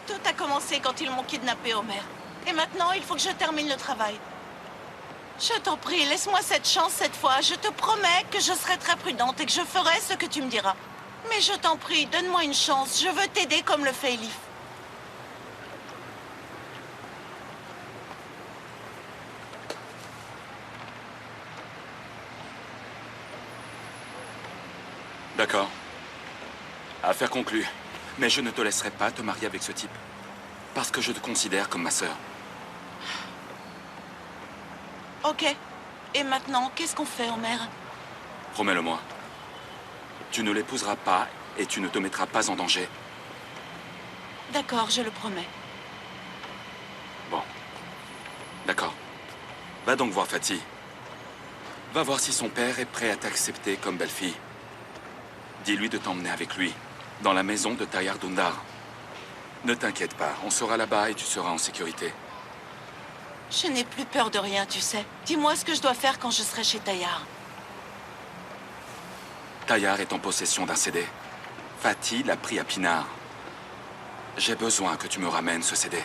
Tout a commencé quand ils m'ont kidnappé, Homer. Et maintenant, il faut que je termine le travail. Je t'en prie, laisse-moi cette chance cette fois. Je te promets que je serai très prudente et que je ferai ce que tu me diras. Mais je t'en prie, donne-moi une chance. Je veux t'aider comme le fait Elif. D'accord. Affaire conclue. Mais je ne te laisserai pas te marier avec ce type. Parce que je te considère comme ma sœur. Ok. Et maintenant, qu'est-ce qu'on fait, Homer? Promets-le-moi. Tu ne l'épouseras pas et tu ne te mettras pas en danger. D'accord, je le promets. Bon. D'accord. Va donc voir Fatih. Va voir si son père est prêt à t'accepter comme belle-fille. Dis-lui de t'emmener avec lui, dans la maison de Tayar Dundar. Ne t'inquiète pas, on sera là-bas et tu seras en sécurité. Je n'ai plus peur de rien, tu sais. Dis-moi ce que je dois faire quand je serai chez Tayar. Tayar est en possession d'un CD. Fatih l'a pris à Pinar. J'ai besoin que tu me ramènes ce CD.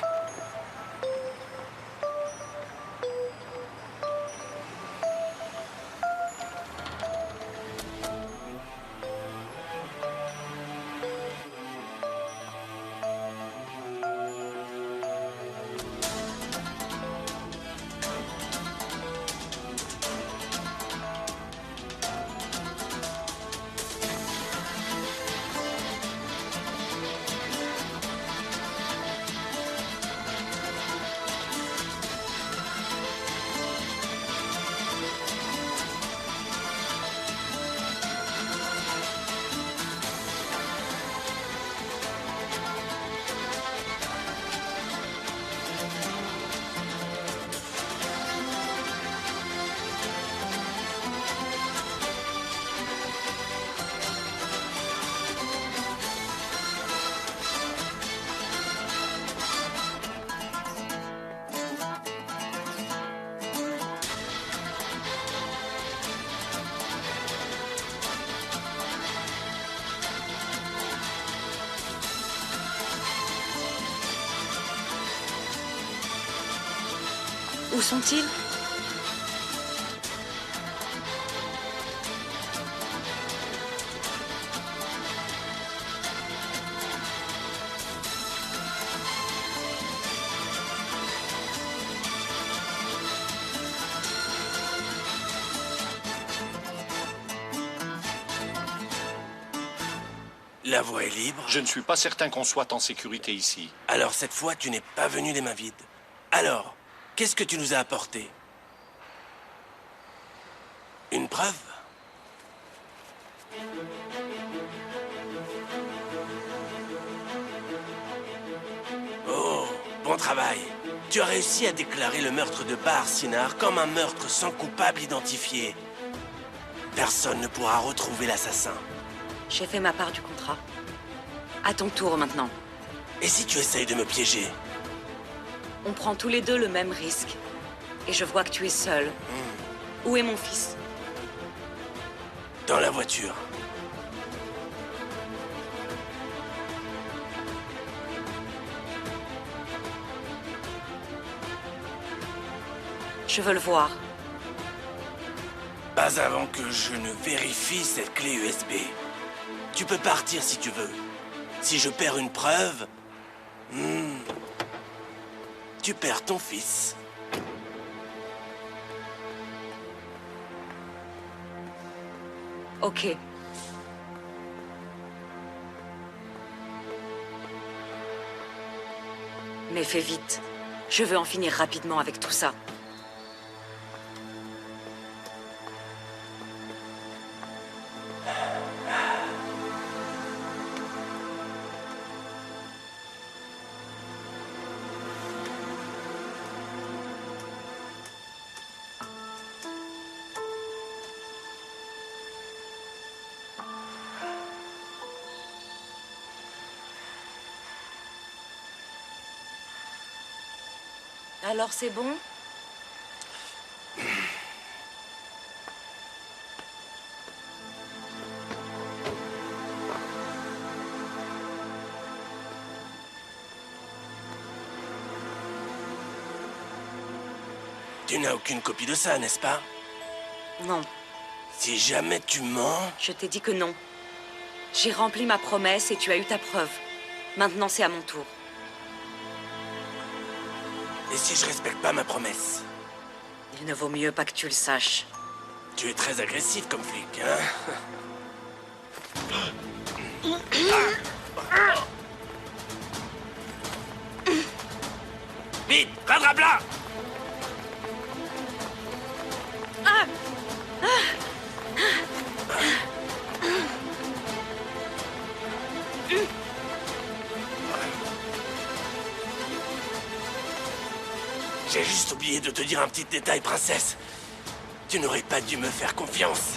Où sont-ils? La voie est libre. Je ne suis pas certain qu'on soit en sécurité ici. Alors cette fois, tu n'es pas venu les mains vides. Alors, qu'est-ce que tu nous as apporté? Une preuve? Oh, bon travail. Tu as réussi à déclarer le meurtre de Bahar Sinar comme un meurtre sans coupable identifié. Personne ne pourra retrouver l'assassin. J'ai fait ma part du contrat. À ton tour maintenant. Et si tu essayes de me piéger? On prend tous les deux le même risque. Et je vois que tu es seul. Où est mon fils? Dans la voiture. Je veux le voir. Pas avant que je ne vérifie cette clé USB. Tu peux partir si tu veux. Si je perds une preuve... tu perds ton fils. Ok. Mais fais vite. Je veux en finir rapidement avec tout ça. Alors c'est bon? Tu n'as aucune copie de ça, n'est-ce pas? Non, Si jamais tu mens... je t'ai dit que non. J'ai rempli ma promesse et tu as eu ta preuve. Maintenant, c'est à mon tour. Et si je respecte pas ma promesse? Il ne vaut mieux pas que tu le saches. Tu es très agressif comme flic, hein? Vite, rattrape-la! J'ai juste oublié de te dire un petit détail, princesse. Tu n'aurais pas dû me faire confiance.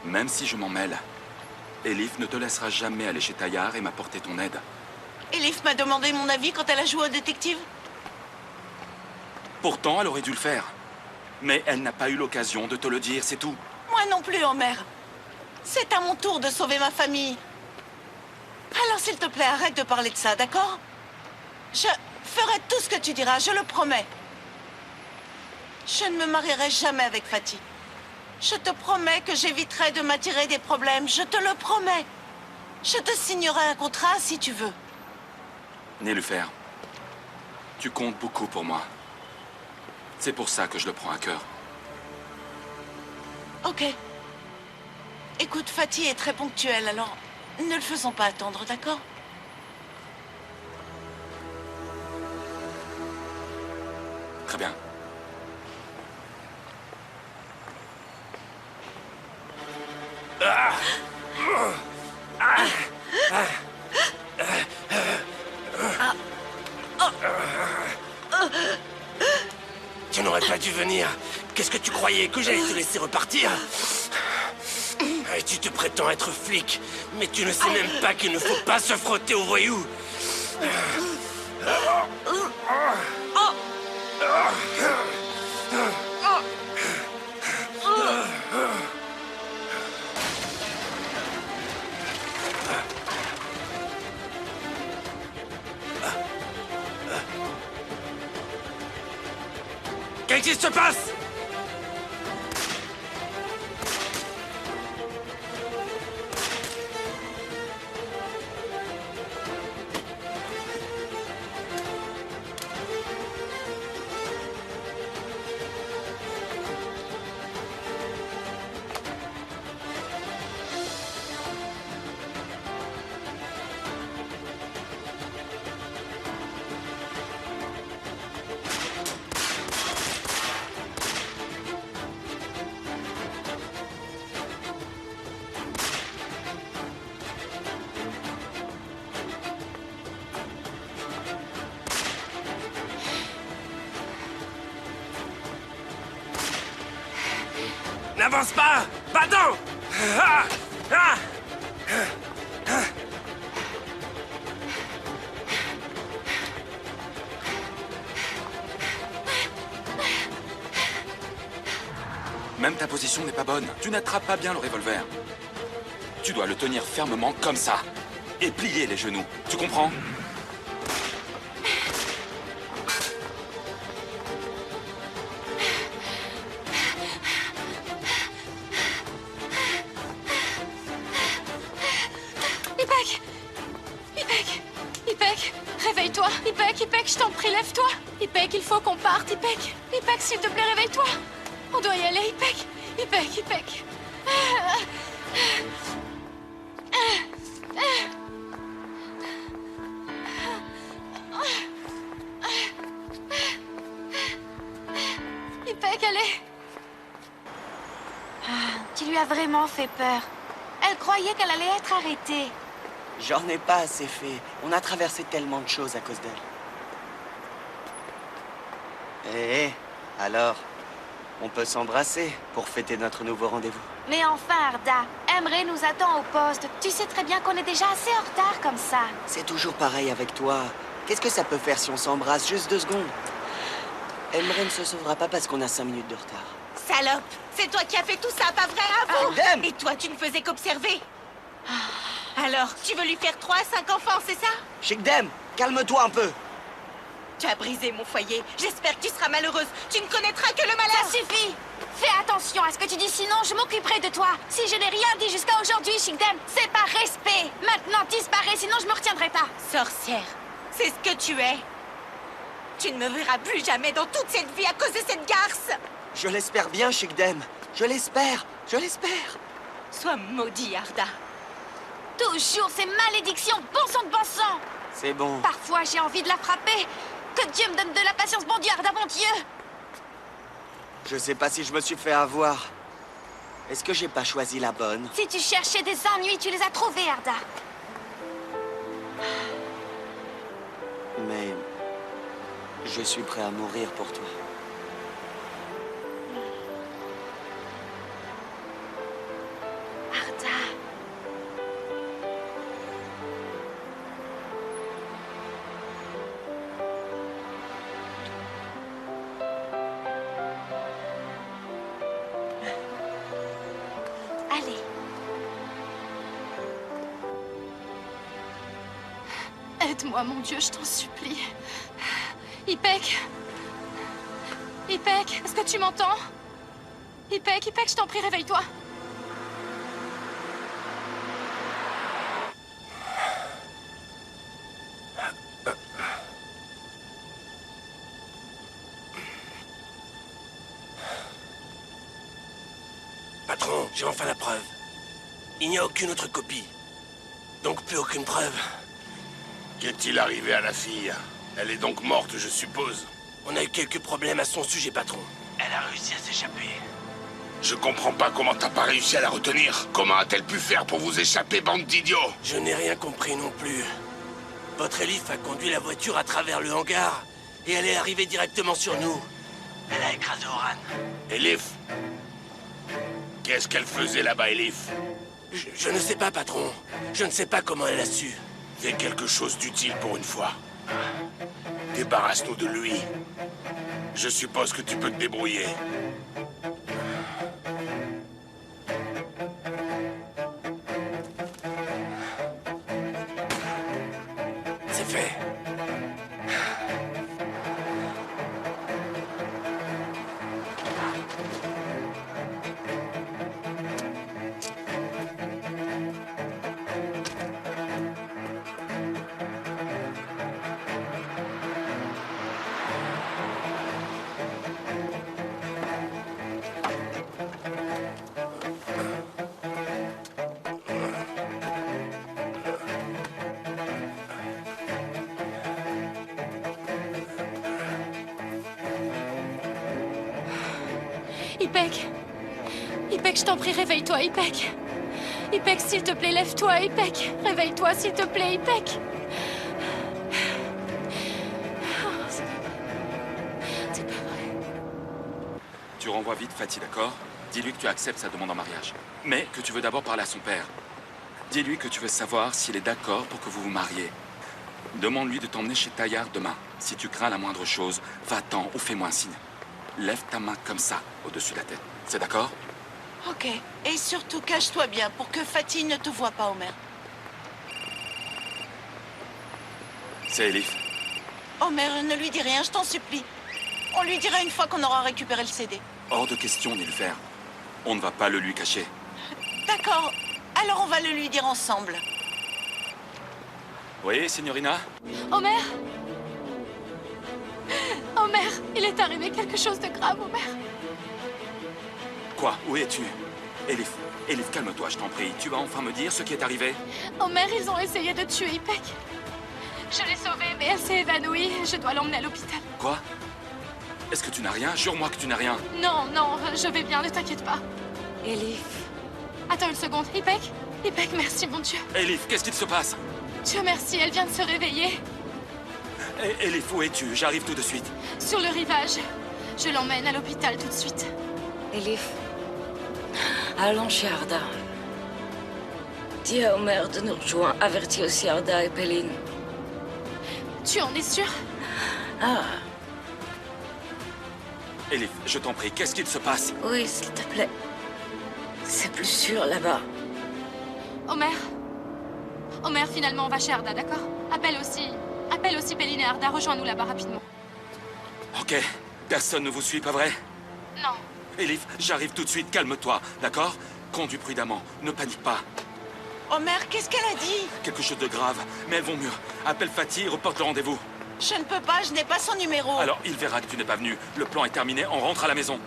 Même si je m'en mêle, Elif ne te laissera jamais aller chez Taillard et m'apporter ton aide. Elif m'a demandé mon avis quand elle a joué au détective. Pourtant, elle aurait dû le faire. Mais elle n'a pas eu l'occasion de te le dire, c'est tout. Moi non plus, Homer. C'est à mon tour de sauver ma famille. Alors s'il te plaît, arrête de parler de ça, d'accord? Je ferai tout ce que tu diras, je le promets. Je ne me marierai jamais avec Fatih. Je te promets que j'éviterai de m'attirer des problèmes, je te le promets. Je te signerai un contrat si tu veux. Nélufer, tu comptes beaucoup pour moi. C'est pour ça que je le prends à cœur. Ok. Écoute, Fatih est très ponctuel, alors ne le faisons pas attendre, d'accord? Très bien. Tu n'aurais pas dû venir. Qu'est-ce que tu croyais? Que j'allais te laisser repartir? Et tu te prétends être flic, mais tu ne sais même pas qu'il ne faut pas se frotter aux voyous. Qu'est-ce qui se passe? N'avance pas! Va-t'en! Ah! Ah! Même ta position n'est pas bonne. Tu n'attrapes pas bien le revolver. Tu dois le tenir fermement comme ça. Et plier les genoux. Tu comprends? Réveille-toi. Ipek, je t'en prie, lève-toi. Ipek, il faut qu'on parte, Ipek. Ipek, s'il te plaît, réveille-toi. On doit y aller, Ipek. Ipek. Ipek, allez. Tu lui as vraiment fait peur. Elle croyait qu'elle allait être arrêtée. J'en ai pas assez fait. On a traversé tellement de choses à cause d'elle. Alors, on peut s'embrasser pour fêter notre nouveau rendez-vous. Mais enfin, Arda, Emre nous attend au poste. Tu sais très bien qu'on est déjà assez en retard comme ça. C'est toujours pareil avec toi. Qu'est-ce que ça peut faire si on s'embrasse juste 2 secondes? Emre ne se sauvera pas parce qu'on a 5 minutes de retard. Salope, c'est toi qui as fait tout ça, pas vrai, avoue? Dame! Et toi, tu ne faisais qu'observer. Alors, tu veux lui faire 3 à 5 enfants, c'est ça? Shigdem, calme-toi un peu. Tu as brisé mon foyer. J'espère que tu seras malheureuse. Tu ne connaîtras que le malheur. Ça suffit! Fais attention à ce que tu dis, sinon je m'occuperai de toi. Si je n'ai rien dit jusqu'à aujourd'hui, Shigdem, c'est par respect. Maintenant, disparais, sinon je me retiendrai pas. Sorcière, c'est ce que tu es. Tu ne me verras plus jamais dans toute cette vie à cause de cette garce. Je l'espère bien, Shigdem. Je l'espère. Je l'espère. Sois maudit, Arda. Toujours ces malédictions, bon sang de bon sang. C'est bon. Parfois, j'ai envie de la frapper. Que Dieu me donne de la patience, bon Dieu, Arda, bon Dieu. Je sais pas si je me suis fait avoir. Est-ce que j'ai pas choisi la bonne? Si tu cherchais des ennuis, tu les as trouvés, Arda. Mais... je suis prêt à mourir pour toi. Arda. Allez. Aide-moi, mon Dieu, je t'en supplie. Ipek. Ipek, est-ce que tu m'entends? Ipek, je t'en prie, réveille-toi. Patron, j'ai enfin la preuve. Il n'y a aucune autre copie. Donc plus aucune preuve. Qu'est-il arrivé à la fille? Elle est donc morte, je suppose. On a eu quelques problèmes à son sujet, patron. Elle a réussi à s'échapper. Je comprends pas comment t'as pas réussi à la retenir. Comment a-t-elle pu faire pour vous échapper, bande d'idiots? Je n'ai rien compris non plus. Votre Elif a conduit la voiture à travers le hangar et elle est arrivée directement sur nous. Elle a écrasé Oran. Elif? Qu'est-ce qu'elle faisait là-bas, Elif? Je ne sais pas, patron. Je ne sais pas comment elle a su. Fais quelque chose d'utile pour une fois. Débarrasse-nous de lui. Je suppose que tu peux te débrouiller. C'est fait. Ipek. Ipek, je t'en prie, réveille-toi, Ipek. Ipek, s'il te plaît, lève-toi, Ipek. Réveille-toi, s'il te plaît, Ipek. C'est pas vrai. Tu renvoies vite Fatih, d'accord? Dis-lui que tu acceptes sa demande en mariage. Mais que tu veux d'abord parler à son père. Dis-lui que tu veux savoir s'il est d'accord pour que vous vous mariez. Demande-lui de t'emmener chez Taillard demain. Si tu crains la moindre chose, va-t'en ou fais-moi un signe. Lève ta main comme ça, au-dessus de la tête. C'est d'accord? Ok. Et surtout, cache-toi bien pour que Fatih ne te voie pas, Omer. C'est Elif. Omer, ne lui dis rien, je t'en supplie. On lui dira une fois qu'on aura récupéré le CD. Hors de question d'y le faire. On ne va pas le lui cacher. D'accord. Alors on va le lui dire ensemble. Oui, signorina? Omer. Omer, il est arrivé quelque chose de grave, Omer. Quoi? Où es-tu? Elif, Elif, calme-toi, je t'en prie. Tu vas enfin me dire ce qui est arrivé? Omer, ils ont essayé de tuer Ipek. Je l'ai sauvée, mais elle s'est évanouie. Je dois l'emmener à l'hôpital. Quoi? Est-ce que tu n'as rien? Jure-moi que tu n'as rien. Non, non, je vais bien, ne t'inquiète pas. Elif. Attends une seconde, Ipek. Ipek, merci, mon Dieu. Elif, qu'est-ce qu'il se passe? Dieu merci, elle vient de se réveiller. Elif, où es-tu? J'arrive tout de suite. Sur le rivage. Je l'emmène à l'hôpital tout de suite. Elif. Allons chez Arda. Dis à Omer de nous rejoindre. Avertis aussi Arda et Péline. Tu en es sûr? Ah, Elif, je t'en prie, qu'est-ce qu'il se passe? oui, s'il te plaît. C'est plus sûr là-bas. Omer. Omer, finalement, on va chez Arda, d'accord? Appelle aussi Péline et Arda. Rejoins-nous là-bas rapidement. Ok, personne ne vous suit, pas vrai? Non. Elif, j'arrive tout de suite, calme-toi, d'accord? Conduis prudemment, ne panique pas. Omer, qu'est-ce qu'elle a dit? Quelque chose de grave, mais elles vont mieux. Appelle Fatih et reporte le rendez-vous. Je ne peux pas, je n'ai pas son numéro. Alors, il verra que tu n'es pas venu. Le plan est terminé, on rentre à la maison.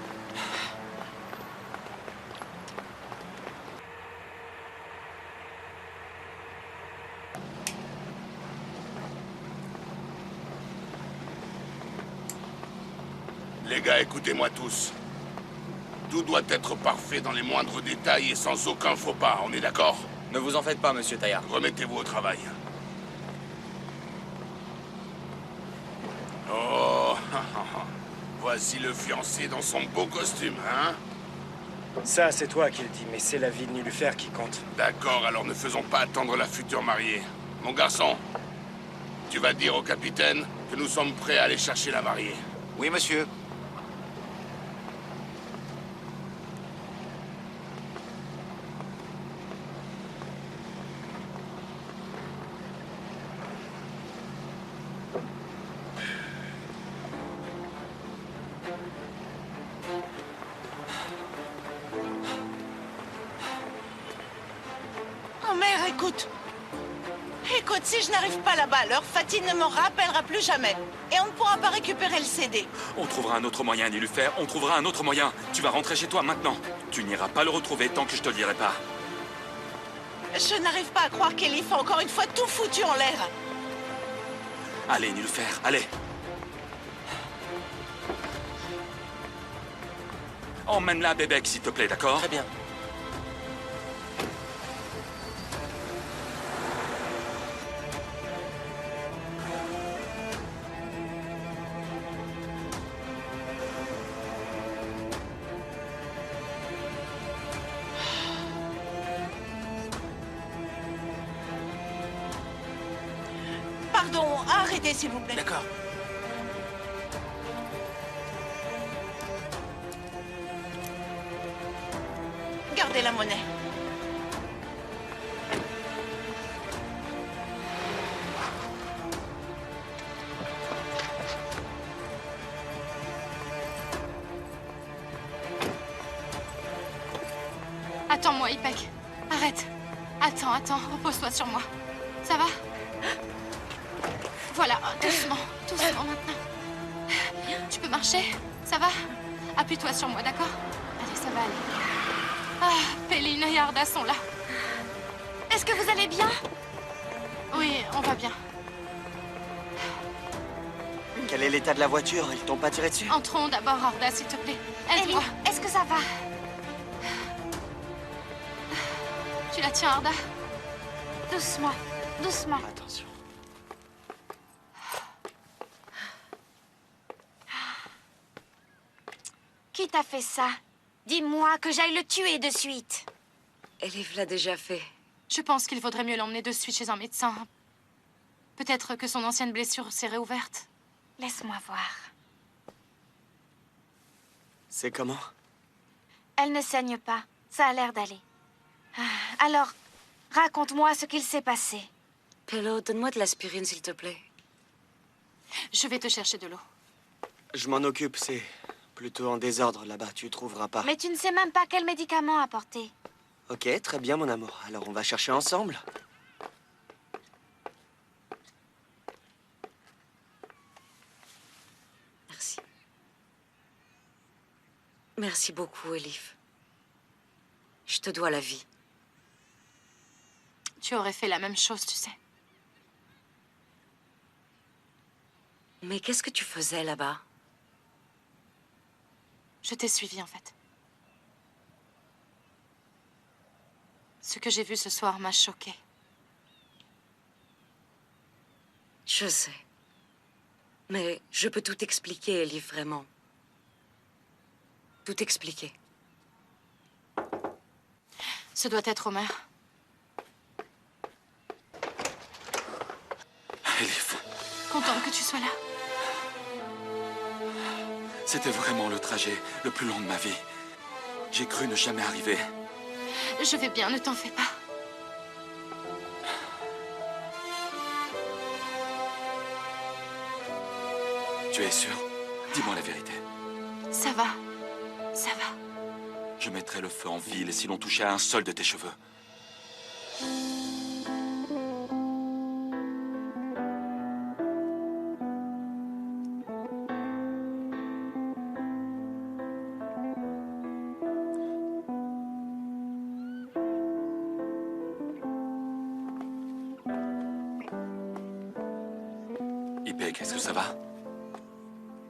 Les gars, écoutez-moi tous. Tout doit être parfait dans les moindres détails et sans aucun faux pas, on est d'accord? Ne vous en faites pas, monsieur Taillard. Remettez-vous au travail. Oh, voici le fiancé dans son beau costume, hein? Ça, c'est toi qui le dis, mais c'est la vie de Nilüfer qui compte. D'accord, alors ne faisons pas attendre la future mariée. Mon garçon, tu vas dire au capitaine que nous sommes prêts à aller chercher la mariée. Oui, monsieur. Omer, écoute. Écoute, si je n'arrive pas là-bas à l'heure, Fatih ne me rappellera plus jamais. Et on ne pourra pas récupérer le CD. On trouvera un autre moyen d'y lui faire, on trouvera un autre moyen. Tu vas rentrer chez toi maintenant. Tu n'iras pas le retrouver tant que je te le dirai pas. Je n'arrive pas à croire qu'Elif a encore une fois tout foutu en l'air. Allez, Nilüfer, allez. Emmène-la à Bébek, s'il te plaît, d'accord? Très bien. Pardon, arrêtez s'il vous plaît. D'accord. Gardez la monnaie. Attends-moi, Ipek. Arrête. Attends, repose-toi sur moi. Ça va? Voilà, doucement maintenant. Tu peux marcher? Ça va? Appuie-toi sur moi, d'accord? Allez, ça va aller. Ah, Péline et Arda sont là. Est-ce que vous allez bien? Oui, on va bien. Quel est l'état de la voiture? Ils t'ont pas tiré dessus? Entrons d'abord, Arda, s'il te plaît. Aide-moi. Est-ce que ça va? Tu la tiens, Arda? Doucement, doucement. Attention. Qui t'a fait ça? Dis-moi que j'aille le tuer de suite. Elif l'a déjà fait. Je pense qu'il faudrait mieux l'emmener de suite chez un médecin. Peut-être que son ancienne blessure s'est réouverte. Laisse-moi voir. C'est comment? Elle ne saigne pas. Ça a l'air d'aller. Alors, raconte-moi ce qu'il s'est passé. Pello, donne-moi de l'aspirine, s'il te plaît. Je vais te chercher de l'eau. Je m'en occupe, c'est plutôt en désordre là-bas, tu trouveras pas. Mais tu ne sais même pas quel médicament apporter. Ok, très bien mon amour. Alors on va chercher ensemble. Merci. Merci beaucoup, Elif. Je te dois la vie. Tu aurais fait la même chose, tu sais. Mais qu'est-ce que tu faisais là-bas? Je t'ai suivi, en fait. Ce que j'ai vu ce soir m'a choquée. Je sais. Mais je peux tout expliquer, Elif, vraiment. Tout expliquer. Ce doit être Omer. Elif, Contente que tu sois là. C'était vraiment le trajet le plus long de ma vie. J'ai cru ne jamais arriver. Je vais bien, ne t'en fais pas. Tu es sûr? Dis-moi la vérité. Ça va. Ça va. Je mettrais le feu en ville si l'on touchait à un seul de tes cheveux. Ipek, est-ce que ça va?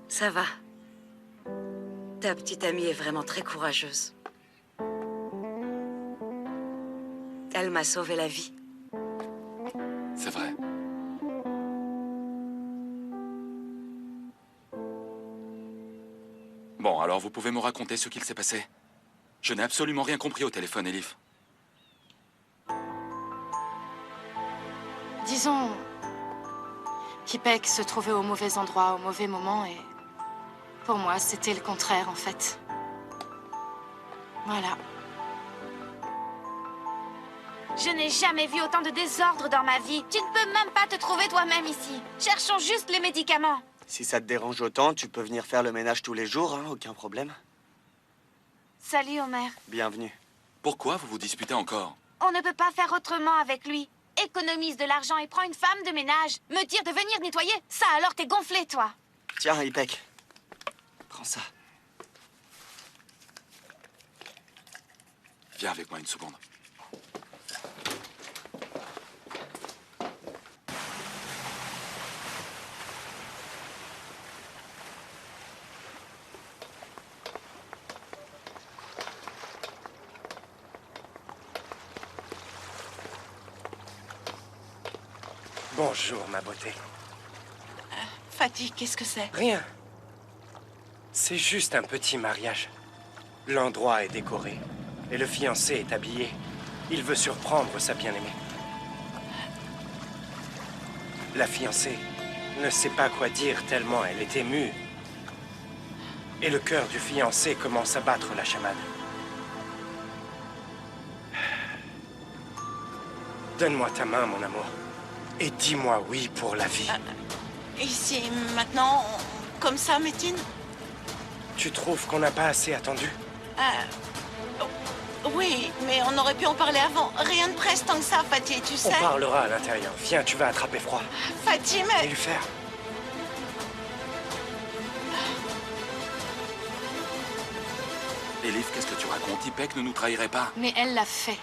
Ça va. Ta petite amie est vraiment très courageuse. Elle m'a sauvé la vie. C'est vrai. Bon, alors vous pouvez me raconter ce qu'il s'est passé? Je n'ai absolument rien compris au téléphone, Elif. Disons qu'Ipek se trouvait au mauvais endroit, au mauvais moment, et pour moi, c'était le contraire, en fait. Voilà. Je n'ai jamais vu autant de désordre dans ma vie. Tu ne peux même pas te trouver toi-même ici. Cherchons juste les médicaments. Si ça te dérange autant, tu peux venir faire le ménage tous les jours, hein, aucun problème. Salut, Homer. Bienvenue. Pourquoi vous vous disputez encore? On ne peut pas faire autrement avec lui. Économise de l'argent et prends une femme de ménage. Me dire de venir nettoyer, ça alors t'es gonflé, toi. Tiens, Ipek. Prends ça. Viens avec moi une seconde. Bonjour, ma beauté. Fatih, qu'est-ce que c'est? Rien. C'est juste un petit mariage. L'endroit est décoré. Et le fiancé est habillé. Il veut surprendre sa bien-aimée. La fiancée ne sait pas quoi dire tellement elle est émue. Et le cœur du fiancé commence à battre la chamade. Donne-moi ta main, mon amour. Et dis-moi oui pour la vie. Ici, maintenant, comme ça, Métine? Tu trouves qu'on n'a pas assez attendu? Oui, mais on aurait pu en parler avant. Rien ne presse tant que ça, Fatih, tu sais. On parlera à l'intérieur. Viens, tu vas attraper froid. Fatih, mais... Et lui faire. Elif, qu'est-ce que tu racontes? Ipek ne nous trahirait pas. Mais elle l'a fait.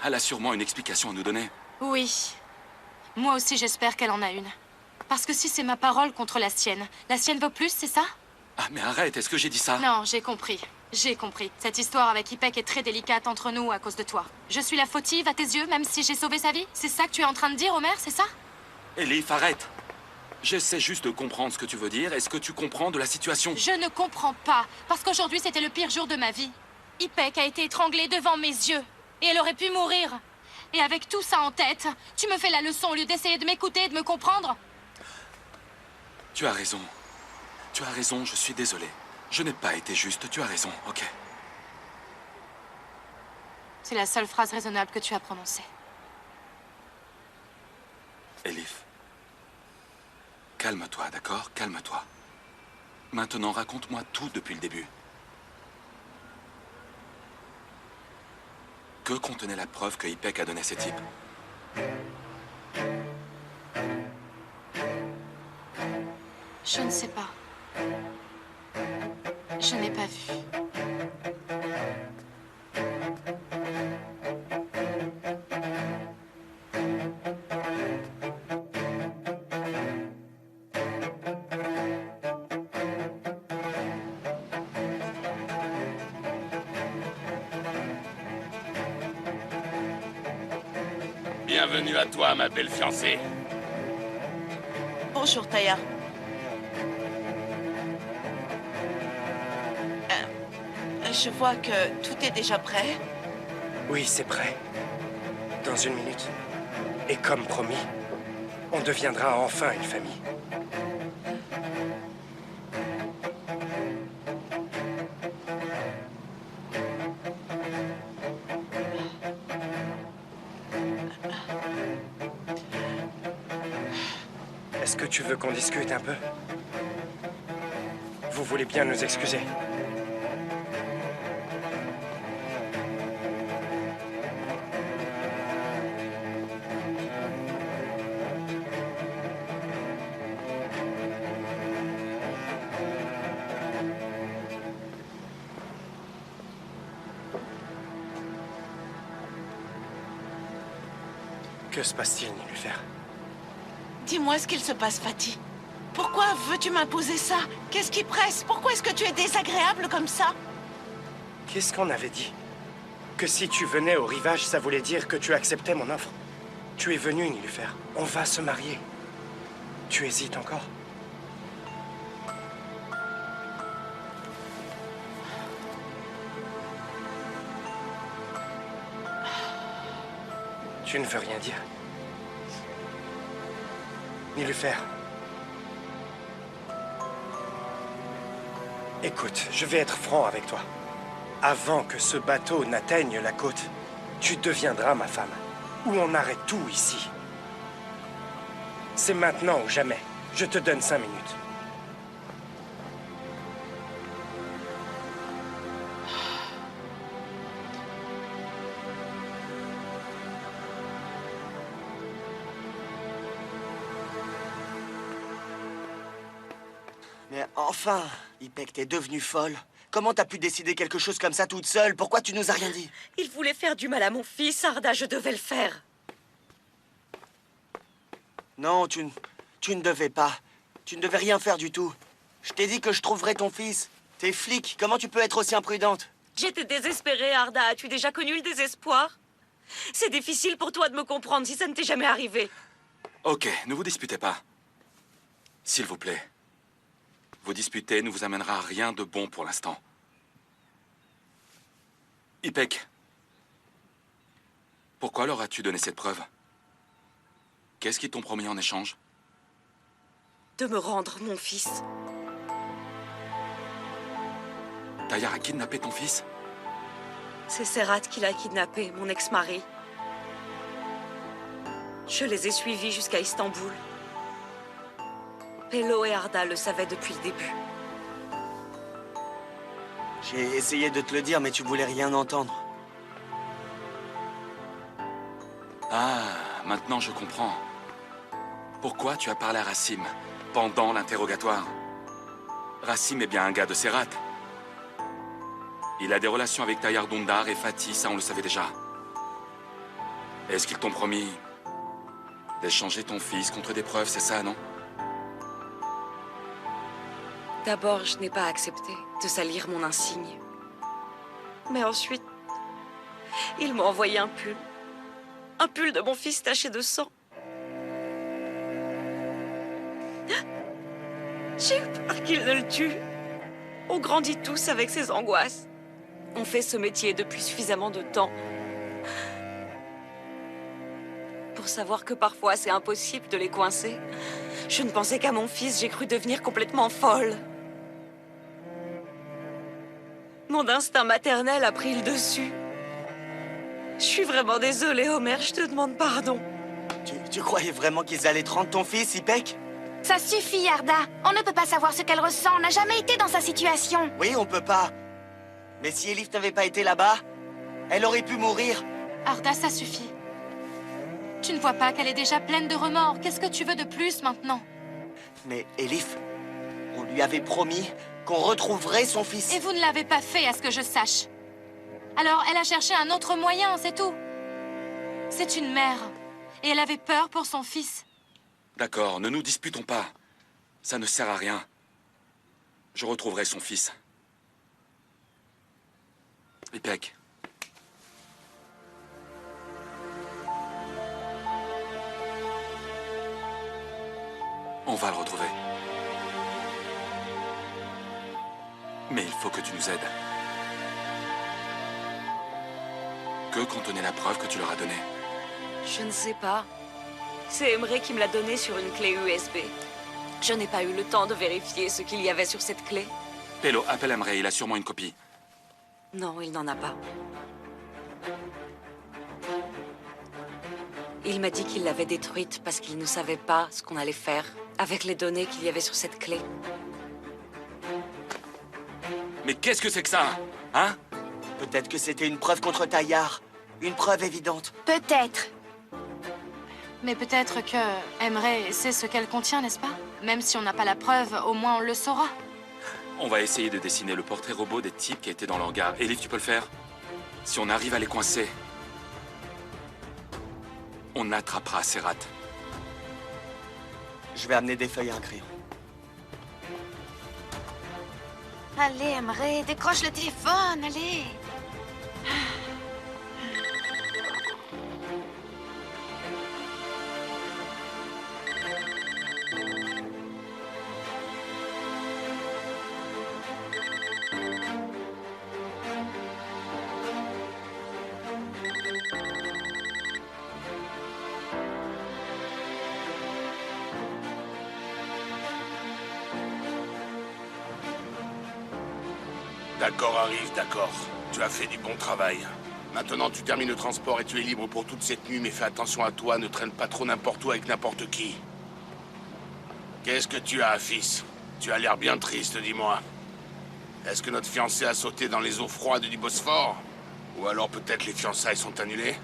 Elle a sûrement une explication à nous donner. Oui. Moi aussi, j'espère qu'elle en a une. Parce que si c'est ma parole contre la sienne vaut plus, c'est ça? Ah, mais arrête, est-ce que j'ai dit ça? Non, j'ai compris. J'ai compris. Cette histoire avec Ipek est très délicate entre nous à cause de toi. Je suis la fautive à tes yeux, même si j'ai sauvé sa vie? C'est ça que tu es en train de dire, Homer, c'est ça? Elif, arrête! J'essaie juste de comprendre ce que tu veux dire. Est-ce que tu comprends de la situation? Je ne comprends pas, parce qu'aujourd'hui, c'était le pire jour de ma vie. Ipek a été étranglée devant mes yeux, et elle aurait pu mourir. Et avec tout ça en tête, tu me fais la leçon au lieu d'essayer de m'écouter et de me comprendre? Tu as raison. Tu as raison, je suis désolé. Je n'ai pas été juste, tu as raison, ok. C'est la seule phrase raisonnable que tu as prononcée. Elif, calme-toi, d'accord? Calme-toi. Maintenant, raconte-moi tout depuis le début. Que contenait la preuve que Ipek a donnée à ces types? Je ne sais pas. Je n'ai pas vu. Bienvenue à toi, ma belle fiancée. Bonjour, Taya. Je vois que tout est déjà prêt. Oui, c'est prêt. Dans une minute. Et comme promis, On deviendra enfin une famille. Est-ce que tu veux qu'on discute un peu? Vous voulez bien nous excuser? Que se passe-t-il, Nilufer? Dis-moi ce qu'il se passe, Fatih. Pourquoi veux-tu m'imposer ça? Qu'est-ce qui presse? Pourquoi est-ce que tu es désagréable comme ça? Qu'est-ce qu'on avait dit? Que si tu venais au rivage, ça voulait dire que tu acceptais mon offre. Tu es venu, Nilufer. On va se marier. Tu hésites encore? Tu ne veux rien dire. Nilufer. Écoute, je vais être franc avec toi. Avant que ce bateau n'atteigne la côte, tu deviendras ma femme. Ou on arrête tout ici. C'est maintenant ou jamais. Je te donne 5 minutes. Mais enfin, Ipek, t'es devenue folle. Comment t'as pu décider quelque chose comme ça toute seule? Pourquoi tu nous as rien dit? Il voulait faire du mal à mon fils, Arda, je devais le faire. Non, tu ne devais pas. Tu ne devais rien faire du tout. Je t'ai dit que je trouverais ton fils. T'es flic, comment tu peux être aussi imprudente? J'étais désespérée, Arda. As-tu déjà connu le désespoir? C'est difficile pour toi de me comprendre si ça ne t'est jamais arrivé. Ok, ne vous disputez pas. S'il vous plaît. Vous disputer ne vous amènera à rien de bon pour l'instant. Ipek, pourquoi leur as-tu donné cette preuve? Qu'est-ce qu'ils t'ont promis en échange? De me rendre mon fils. Tayar a kidnappé ton fils? C'est Serhat qui l'a kidnappé, mon ex-mari. Je les ai suivis jusqu'à Istanbul. Pelo et Arda le savaient depuis le début. J'ai essayé de te le dire, mais tu voulais rien entendre. Ah, maintenant je comprends. Pourquoi tu as parlé à Rassim pendant l'interrogatoire? Rassim est bien un gars de Serhat. Il a des relations avec Tayar Dundar et Fatih, ça on le savait déjà. Est-ce qu'ils t'ont promis d'échanger ton fils contre des preuves, c'est ça, non? D'abord, je n'ai pas accepté de salir mon insigne. Mais ensuite, ils m'ont envoyé un pull. Un pull de mon fils taché de sang. J'ai eu peur qu'ils ne le tuent. On grandit tous avec ces angoisses. On fait ce métier depuis suffisamment de temps pour savoir que parfois c'est impossible de les coincer. Je ne pensais qu'à mon fils, j'ai cru devenir complètement folle. Mon instinct maternel a pris le dessus. Je suis vraiment désolée, Homer, je te demande pardon. Tu croyais vraiment qu'ils allaient te rendre ton fils, Ipek? Ça suffit, Arda. On ne peut pas savoir ce qu'elle ressent. On n'a jamais été dans sa situation. Oui, on peut pas. Mais si Elif n'avait pas été là-bas, elle aurait pu mourir. Arda, ça suffit. Tu ne vois pas qu'elle est déjà pleine de remords. Qu'est-ce que tu veux de plus maintenant? Mais Elif, on lui avait promis qu'on retrouverait son fils. Et vous ne l'avez pas fait, à ce que je sache. Alors, elle a cherché un autre moyen, c'est tout. C'est une mère. Et elle avait peur pour son fils. D'accord, ne nous disputons pas. Ça ne sert à rien. Je retrouverai son fils. Ipek. On va le retrouver. Mais il faut que tu nous aides. Que contenait la preuve que tu leur as donnée? Je ne sais pas. C'est Emre qui me l'a donné sur une clé USB. Je n'ai pas eu le temps de vérifier ce qu'il y avait sur cette clé. Pelo, appelle Emre, il a sûrement une copie. Non, il n'en a pas. Il m'a dit qu'il l'avait détruite parce qu'il ne savait pas ce qu'on allait faire avec les données qu'il y avait sur cette clé. Mais qu'est-ce que c'est que ça? Hein? Peut-être que c'était une preuve contre Taillard. Une preuve évidente. Peut-être. Mais peut-être que Emre sait ce qu'elle contient, n'est-ce pas? Même si on n'a pas la preuve, au moins on le saura. On va essayer de dessiner le portrait robot des types qui étaient dans l'hangar. Elif, tu peux le faire? Si on arrive à les coincer, on attrapera Serrat. Je vais amener des feuilles et un crayon. Allez, Emre, décroche le téléphone, allez. D'accord, arrive, d'accord. Tu as fait du bon travail. Maintenant, tu termines le transport et tu es libre pour toute cette nuit, mais fais attention à toi, ne traîne pas trop n'importe où avec n'importe qui. Qu'est-ce que tu as, fils? Tu as l'air bien triste, dis-moi. Est-ce que notre fiancé a sauté dans les eaux froides du Bosphore? Ou alors peut-être les fiançailles sont annulées?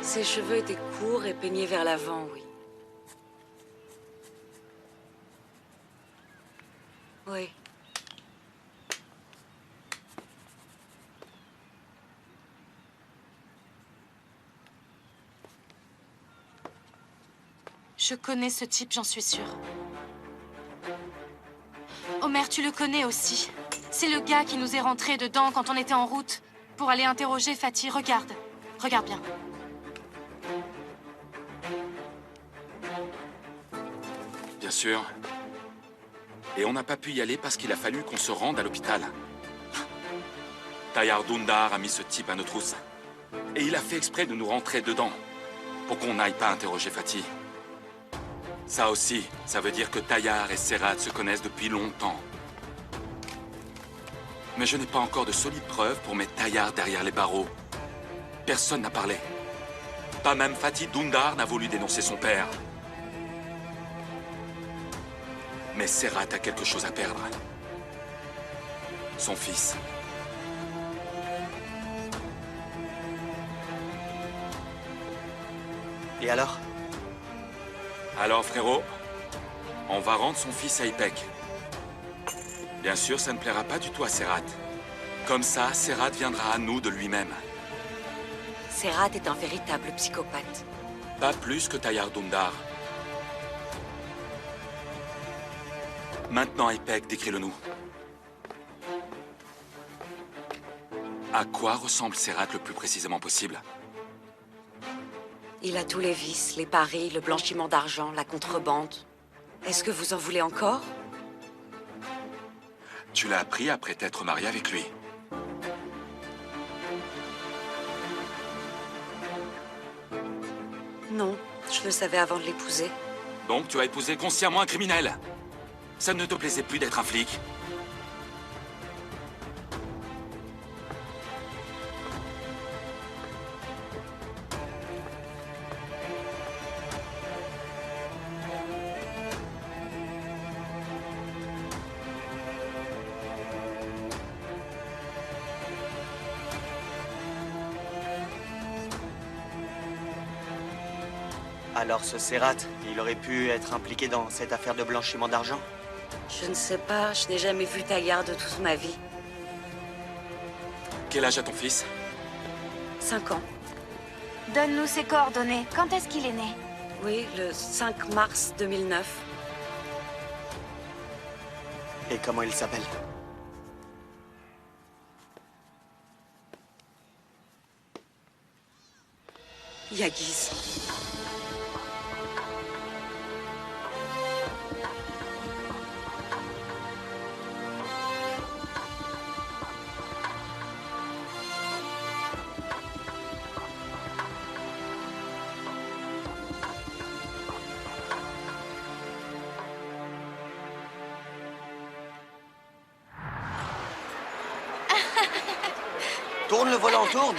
Ses cheveux étaient courts et peignés vers l'avant, oui. Oui. Je connais ce type, j'en suis sûre. Omer, tu le connais aussi. C'est le gars qui nous est rentré dedans quand on était en route pour aller interroger Fatih. Regarde. Regarde bien. Bien sûr. Et on n'a pas pu y aller parce qu'il a fallu qu'on se rende à l'hôpital. Tayyar Dündar a mis ce type à nos trousses. Et il a fait exprès de nous rentrer dedans, pour qu'on n'aille pas interroger Fatih. Ça aussi, ça veut dire que Tayyar et Serrat se connaissent depuis longtemps. Mais je n'ai pas encore de solides preuves pour mettre Tayyar derrière les barreaux. Personne n'a parlé. Pas même Fatih Dündar n'a voulu dénoncer son père. Mais Serrat a quelque chose à perdre. Son fils. Et alors? Alors, frérot, on va rendre son fils à Ipek. Bien sûr, ça ne plaira pas du tout à Serrat. Comme ça, Serrat viendra à nous de lui-même. Serrat est un véritable psychopathe. Pas plus que Tayyar Dündar. Maintenant, Ipek, décris-le-nous. À quoi ressemble Serrat le plus précisément possible? Il a tous les vices, les paris, le blanchiment d'argent, la contrebande. Est-ce que vous en voulez encore? Tu l'as appris après t'être marié avec lui. Non, je le savais avant de l'épouser. Donc tu as épousé consciemment un criminel. Ça ne te plaisait plus d'être un flic? Alors ce Serrat, il aurait pu être impliqué dans cette affaire de blanchiment d'argent? Je ne sais pas, je n'ai jamais vu Taillard de toute ma vie. Quel âge a ton fils? 5 ans. Donne-nous ses coordonnées. Quand est-ce qu'il est né? Oui, le 5 mars 2009. Et comment il s'appelle? Yagiz. Tourne le volant, tourne!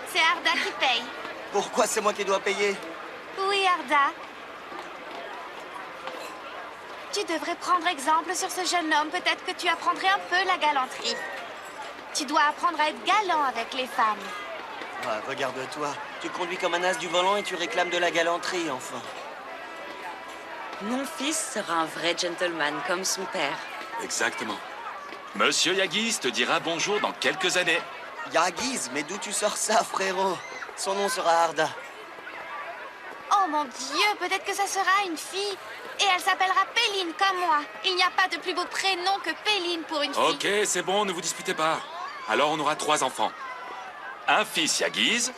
C'est Arda qui paye. Pourquoi c'est moi qui dois payer? Oui, Arda. Tu devrais prendre exemple sur ce jeune homme. Peut-être que tu apprendrais un peu la galanterie. Tu dois apprendre à être galant avec les femmes. Ah, regarde-toi. Tu conduis comme un as du volant et tu réclames de la galanterie, enfin. Mon fils sera un vrai gentleman, comme son père. Exactement. Monsieur Yagiz te dira bonjour dans quelques années. Yagiz, mais d'où tu sors ça, frérot? Son nom sera Arda. Oh mon Dieu, peut-être que ça sera une fille. Et elle s'appellera Péline, comme moi. Il n'y a pas de plus beau prénom que Péline pour une fille. Ok, c'est bon, ne vous disputez pas. Alors on aura 3 enfants. Un fils Yagiz,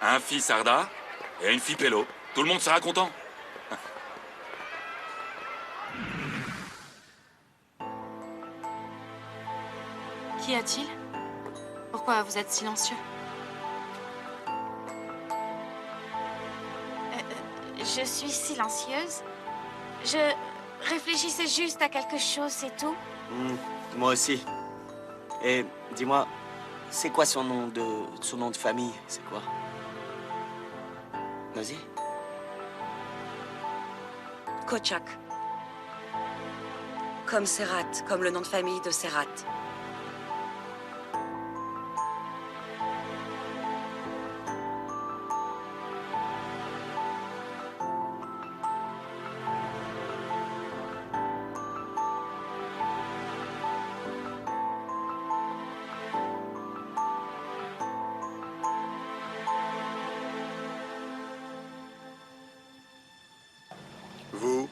un fils Arda et une fille Pélo. Tout le monde sera content. Qu'y a-t-il? Pourquoi vous êtes silencieux? Je suis silencieuse. Je réfléchissais juste à quelque chose, c'est tout. Moi aussi. Et dis-moi, c'est quoi son nom de famille? C'est quoi? Vas-y. Kochak. Comme Serrat, comme le nom de famille de Serrat. Vous,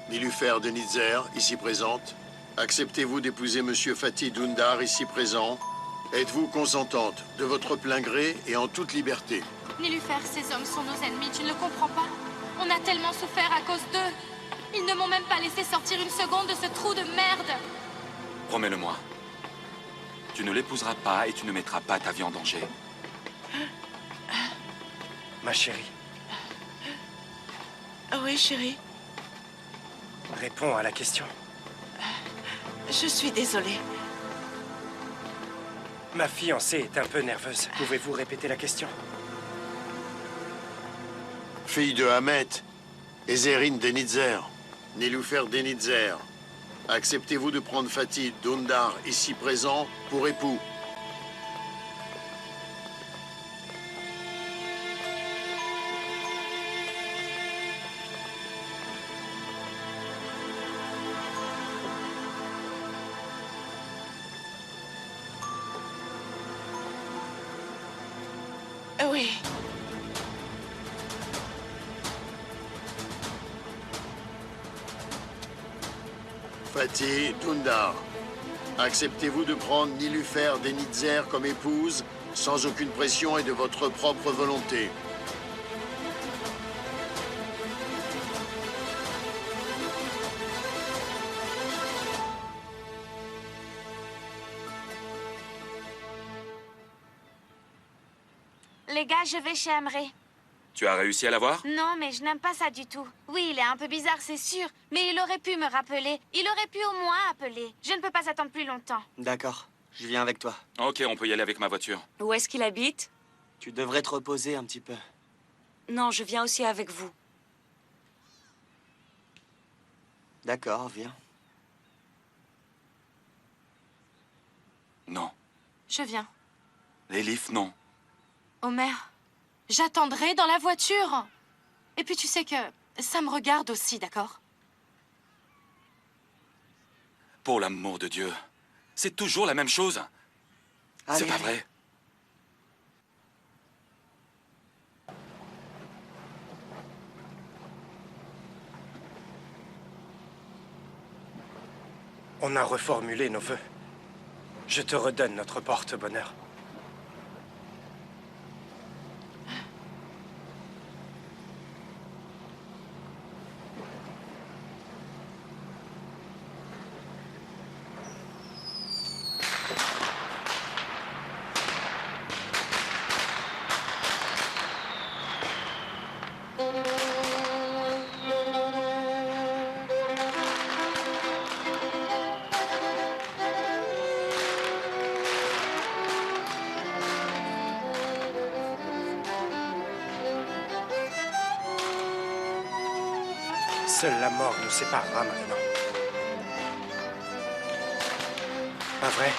Nilufer Denitzer, ici présente, acceptez-vous d'épouser Monsieur Fatih Dündar, ici présent? Êtes-vous consentante, de votre plein gré et en toute liberté? Nilufer, ces hommes sont nos ennemis, tu ne le comprends pas? On a tellement souffert à cause d'eux. Ils ne m'ont même pas laissé sortir une seconde de ce trou de merde. Promets-le-moi. Tu ne l'épouseras pas et tu ne mettras pas ta vie en danger. Ma chérie, Oui, chérie. réponds à la question. Je suis désolée. Ma fiancée est un peu nerveuse. Pouvez-vous répéter la question? Fille de Hamet, Ezerine Denitzer, Nilufer Denitzer, acceptez-vous de prendre Fatih Dündar, ici présent, pour époux? Oui. Fatih Dündar, acceptez-vous de prendre Nilufer Denitzer comme épouse, sans aucune pression et de votre propre volonté? Les gars, je vais chez Amré. Tu as réussi à la voir? Non, mais je n'aime pas ça du tout. Oui, il est un peu bizarre, c'est sûr. Mais il aurait pu me rappeler. Il aurait pu au moins appeler. Je ne peux pas attendre plus longtemps. D'accord, je viens avec toi. Ok, on peut y aller avec ma voiture. Où est-ce qu'il habite? Tu devrais te reposer un petit peu. Non, je viens aussi avec vous. D'accord, viens. Non. Je viens. Elif, non. Homer, j'attendrai dans la voiture. Et puis tu sais que ça me regarde aussi, d'accord? Pour l'amour de Dieu. C'est toujours la même chose. C'est pas vrai. On a reformulé nos vœux. Je te redonne notre porte-bonheur. Seule la mort nous séparera maintenant. Pas vrai?